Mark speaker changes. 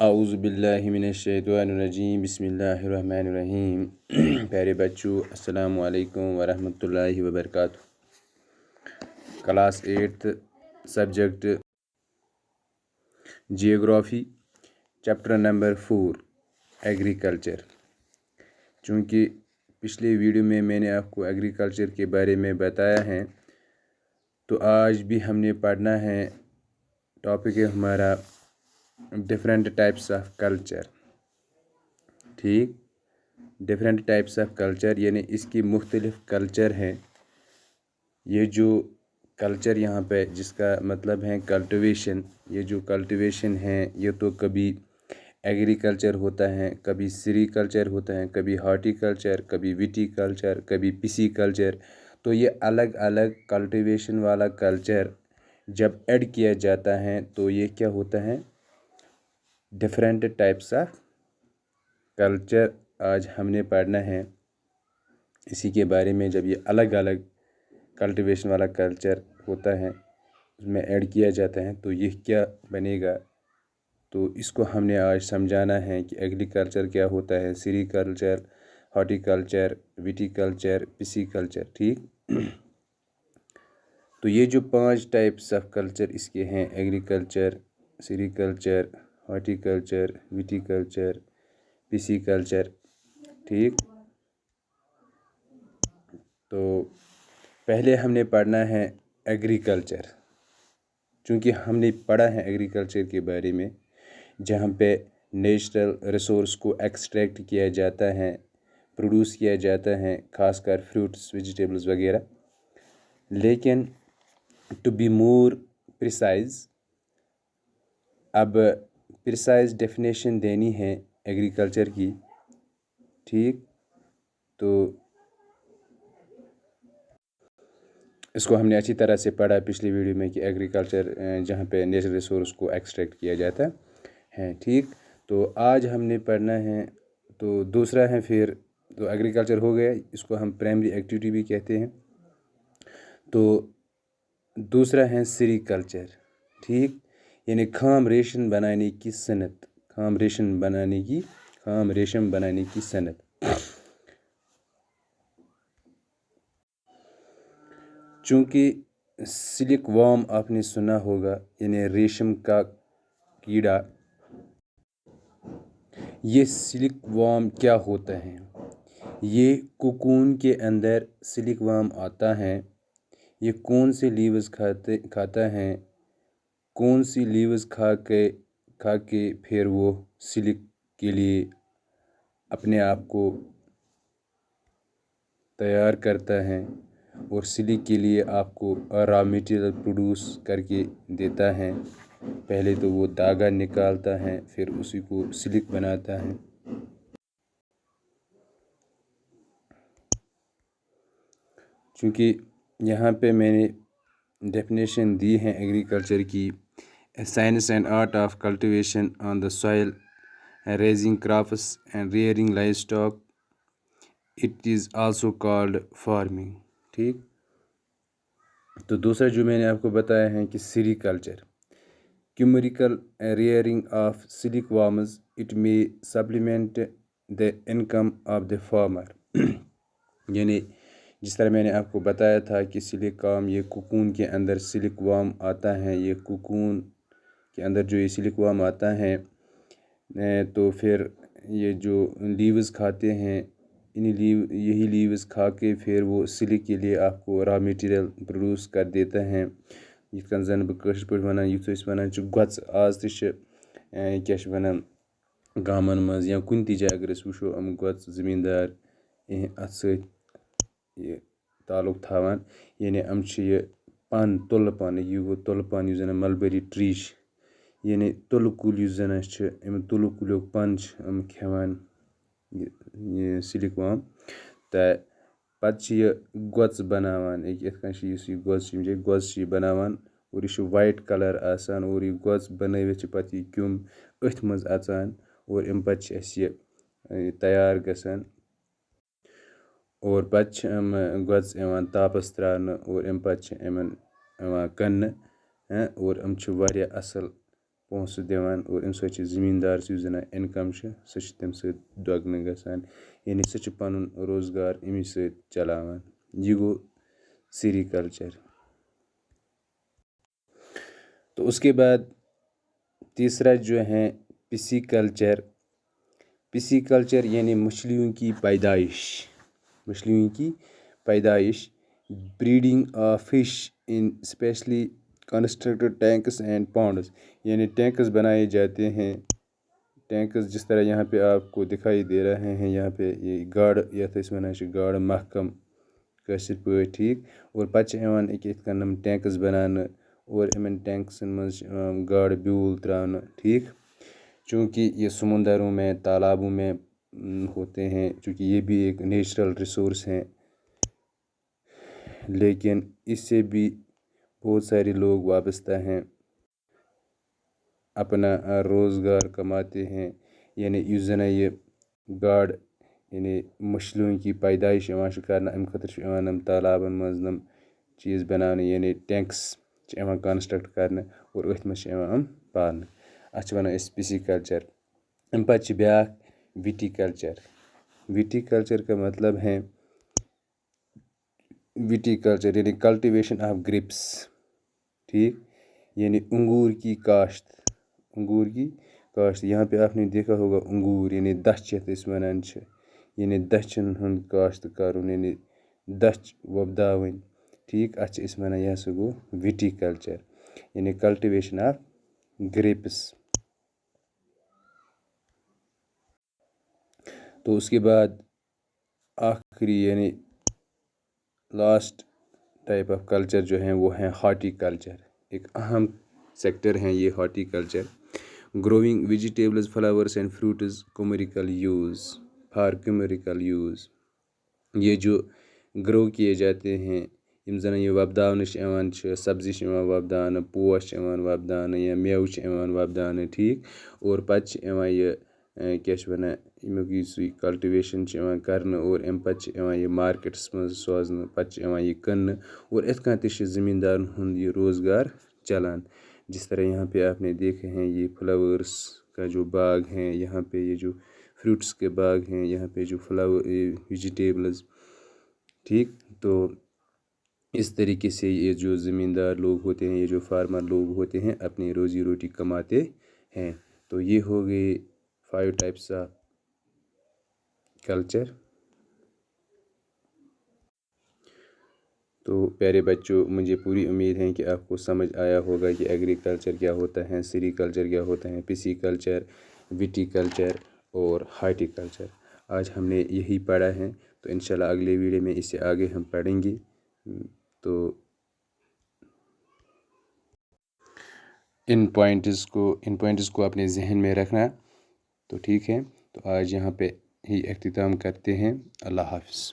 Speaker 1: اعوذ باللہ من الشیطان الرجیم بسم اللہ الرحمن الرحیم پیارے بچوں السلام علیکم ورحمۃ اللہ وبرکاتہ۔ Class 8 subject geography chapter number 4 agriculture. چونکہ پچھلے ویڈیو میں نے آپ کو ایگریکلچر کے بارے میں بتایا ہے، تو آج بھی ہم نے پڑھنا ہے ٹاپک ہے ہمارا ڈفرینٹ ٹائپس آف کلچر۔ ٹھیک، ڈفرینٹ ٹائپس آف کلچر یعنی اس کی مختلف کلچر ہیں۔ یہ جو کلچر یہاں پہ جس کا مطلب ہے کلٹیویشن، یہ جو کلٹیویشن ہے یہ تو کبھی ایگریکلچر ہوتا ہے، کبھی سری کلچر ہوتا ہے، کبھی ہارٹی کلچر، کبھی ویٹی کلچر، کبھی پسی کلچر۔ تو یہ الگ الگ کلٹیویشن والا کلچر جب ایڈ کیا جاتا ہے تو یہ کیا ہوتا ہے؟ ڈفرینٹ ٹائپس آف کلچر آج ہم نے پڑھنا ہے اسی کے بارے میں۔ جب یہ الگ الگ کلٹیویشن والا کلچر ہوتا ہے اس میں ایڈ کیا جاتا ہے تو یہ کیا بنے گا، تو اس کو ہم نے آج سمجھانا ہے کہ ایگریکلچر کیا ہوتا ہے، سری کلچر، ہارٹی کلچر، ویٹی کلچر، پسی کلچر۔ ٹھیک، تو یہ جو 5 ٹائپس آف کلچر اس کے ہیں، ایگریکلچر، سری کلچر، ہارٹی کلچر، ویٹی کلچر، پسی کلچر۔ ٹھیک، تو پہلے ہم نے پڑھنا ہے ایگریکلچر۔ چونکہ ہم نے پڑھا ہے ایگریکلچر کے بارے میں جہاں پہ نیچرل ریسورس کو ایکسٹریکٹ کیا جاتا ہے، پروڈیوس کیا جاتا ہے، خاص کر فروٹس، ویجیٹیبلز وغیرہ۔ لیکن ٹو بی مور پریسائز، اب پریسائز ڈیفینیشن دینی ہے ایگریکلچر کی۔ ٹھیک، تو اس کو ہم نے اچھی طرح سے پڑھا پچھلی ویڈیو میں کہ ایگریکلچر جہاں پہ نیچرل ریسورس کو ایکسٹریکٹ کیا جاتا ہے۔ ٹھیک، تو آج ہم نے پڑھنا ہے تو دوسرا ہے پھر تو ایگریکلچر ہو گیا، اس کو ہم پرائمری ایکٹیویٹی بھی کہتے ہیں۔ تو دوسرا ہے سری کلچر۔ ٹھیک، یعنی خام ریشم بنانے کی صنعت، خام ریشم بنانے کی صنعت۔ چونکہ سلک وارم آپ نے سنا ہوگا، یعنی ریشم کا کیڑا، یہ سلک وارم کیا ہوتا ہے؟ یہ کوکون کے اندر سلک وارم آتا ہے۔ یہ کون سی لیوز کھاتا ہے، کون سی لیوز کھا کے پھر وہ سلک کے لیے اپنے آپ کو تیار کرتا ہے اور سلک کے لیے آپ کو را میٹیریل پروڈیوس کر کے دیتا ہے۔ پہلے تو وہ دھاگا نکالتا ہے پھر اسی کو سلک بناتا ہے۔ چونکہ یہاں پہ میں نے ڈیفینیشن دی ہے ایگریکلچر کی، science and art of cultivation on the soil, raising crops and rearing livestock, it is also called farming. ٹھیک، تو دوسرا جو میں نے آپ کو بتایا ہے کہ sericulture, commercial rearing of silkworms, it may supplement the income of the farmer. یعنی جس طرح میں نے آپ کو بتایا تھا کہ سلک وارم، یہ کوکون کے اندر سلک وارم آتا ہے، یہ کوکون کے اندر جو یہ سلک وارم آتا ہے تو پھر یہ جو لیوز کھاتے ہیں، یہی لیوز کھا کے پھر وہ سلک کے لیے آپ کو را میٹیریل پروڈیوس کر دیتا ہے۔ یِتھ کٔنۍ زَن بہٕ کٲشِر پٲٹھۍ وَنان، یُتھ أسۍ وَنان چھِ گۄژٕ، آز تہِ چھِ کیٛاہ چھِ وَنان گامَن منٛز یا کُنہِ تہِ جایہِ اگر أسۍ وٕچھو یِم گۄژٕ زٔمیٖندار اَتھ سۭتۍ یہِ تعلق تھاوان، یعنی یِم چھِ یہِ پَن، تُلہٕ پَن، یہِ گوٚو تُلہٕ پَن یُس زَن مَلبٔری ٹرٛی چھِ، یعنی تُلہٕ کُل یُس زَن اَسہِ چھِ، اَمہِ تُلہٕ کُلیُک پَن چھِ یِم کھٮ۪وان یہِ سلک وارم، تہٕ پَتہٕ چھِ یہِ گۄژٕ بَناوان۔ یِتھ کٔنۍ چھِ یُس یہِ گۄژٕ چھِ، یِم چھِ گۄژٕ چھِ یہِ بَناوان اور یہِ چھُ وایِٹ کَلَر آسان اور یہِ گۄژٕ بَنٲوِتھ چھِ پَتہٕ یہِ کیوٚم أتھۍ منٛز اَژان اور اَمہِ پَتہٕ چھِ اَسہِ یہِ تیار گژھان اور پَتہٕ چھِ یِم گۄژٕ یِوان تاپَس ترٛاونہٕ اور اَمہِ پَتہٕ چھِ یِمَن یِوان کٕنٛنہٕ اور یِم چھِ واریاہ اَصٕل پونٛسہٕ دِوان اور اَمہِ سۭتۍ چھِ زٔمیٖندارَس یُس زَن اِنکَم چھِ سُہ چھِ تَمہِ سۭتۍ دۄگنہٕ گژھان یعنی سُہ چھِ پَنُن روزگار اَمی سۭتۍ چلاوان یہ گوٚو سیریکلچر. تو اس کے بعد تیسرا جو ہے پسی کلچر یعنی مچھلیوں کی پیدائش breeding of fish in specially constructed tanks and ponds یعنی ٹینکس بنائے جاتے ہیں ٹینکس جس طرح یہاں پہ آپ کو دکھائی دے رہے ہیں یہاں پہ یہ گاڈٕ یَتھ أسۍ وَنان چھِ گاڈٕ محکم کٲشِر پٲٹھۍ ٹھیٖک اور پَتہٕ چھِ یِوان یِتھ کٔنۍ یِم ٹینکٕس بَناونہٕ اور یِمن ٹینکسن منٛز چھِ یِوان گاڈٕ بیول تراونہٕ ٹھیک چونکہ یہ سمندروں میں تالابوں میں ہوتے ہیں چونکہ یہ بھی ایک نیچرل ریسورس ہیں لیکن اس سے بھی بہت سارے لوگ وابستہ ہیں اپنا روزگار کماتے ہیں یعنی یُس زَن یہ گاڈ یعنی مچھلیوں کی پیدائش یِوان چھِ کرنہٕ اَمہِ خٲطرٕ چھِ یِوان یِم تالابَن منٛز یِم چیٖز بَناونہٕ یعنی ٹینکٕس چھِ یِوان کَنسٹرکٹ کرنہٕ اور أتھۍ منٛز چھِ یِوان یِم پالنہٕ اَتھ چھِ وَنان أسۍ پِسی کلچر. اَمہِ پَتہٕ چھِ بیٛاکھ وِٹی کلچر کا مطلب ہے وٹی کلچر یعنی کلٹیویشن آف گریپس ٹھیک یعنی انگور کی کاشت یہاں پہ آپ نے دیکھا ہوگا انگور یعنی دچھ یَتھ أسۍ وَنان چھِ یعنی دچھن ہُنٛد کاشت کَرُن یعنی دچھ وۄپداوٕنۍ ٹھیک اَتھ چھِ أسۍ وَنان یہِ ہسا گوٚو وِٹی کلچر یعنی کلٹیویشن آف گریپس. تو اس کے بعد آخری یعنی لاسٹ ٹائپ آف کلچر جو ہیں وہ ہیں ہارٹی کلچر. ایک اہم سیکٹر ہیں یہ horticulture. Growing vegetables flowers and fruits for commercial use یہ جو گرو کیے جاتے ہیں یِم زَن یہِ وۄپداونہٕ چھِ یِوان چھِ سبزی چھِ یِوان وۄپداونہٕ پوش چھِ یِوان وۄپداونہٕ یا میوٕ چھِ یِوان وۄپداونہٕ ٹھیک اور پَتہٕ چھِ یِوان یہِ کیٛاہ چھِ وَنان اَمیُک یُس یہِ کلٹِویشن چھِ یِوان کرنہٕ اور اَمہِ پَتہٕ چھِ یِوان یہِ مارکیٹس منٛز سوزنہٕ پَتہٕ چھِ یِوان یہِ کٕننہٕ اور یِتھ کٔنۍ تہِ چھِ زٔمیٖندارن ہُنٛد یہِ روزگار چلان جس طرح یہاں پہ آپ نے دیکھے ہیں یہ فلاورس کا جو باغ ہیں یہاں پہ یہ جو فروٹس کے باغ ہیں یہاں پہ جو ویجیٹیبلز ٹھیک. تو اس طریقے سے یہ جو زمیندار لوگ ہوتے ہیں یہ جو فارمر لوگ ہوتے ہیں اپنی روزی روٹی کماتے ہیں. تو یہ ہو گئے 5 ٹائپس آف کلچر. تو پیارے بچوں مجھے پوری امید ہے کہ آپ کو سمجھ آیا ہوگا کہ ایگریکلچر کیا ہوتا ہے سیری کلچر کیا ہوتا ہے پسی کلچر وٹی کلچر اور ہارٹی کلچر. آج ہم نے یہی پڑھا ہے تو انشاءاللہ اگلے ویڈیو میں اس سے آگے ہم پڑھیں گے. تو ان پوائنٹس کو اپنے ذہن میں رکھنا تو ٹھیک ہے. تو آج یہاں پہ ہی اختتام کرتے ہیں. اللہ حافظ.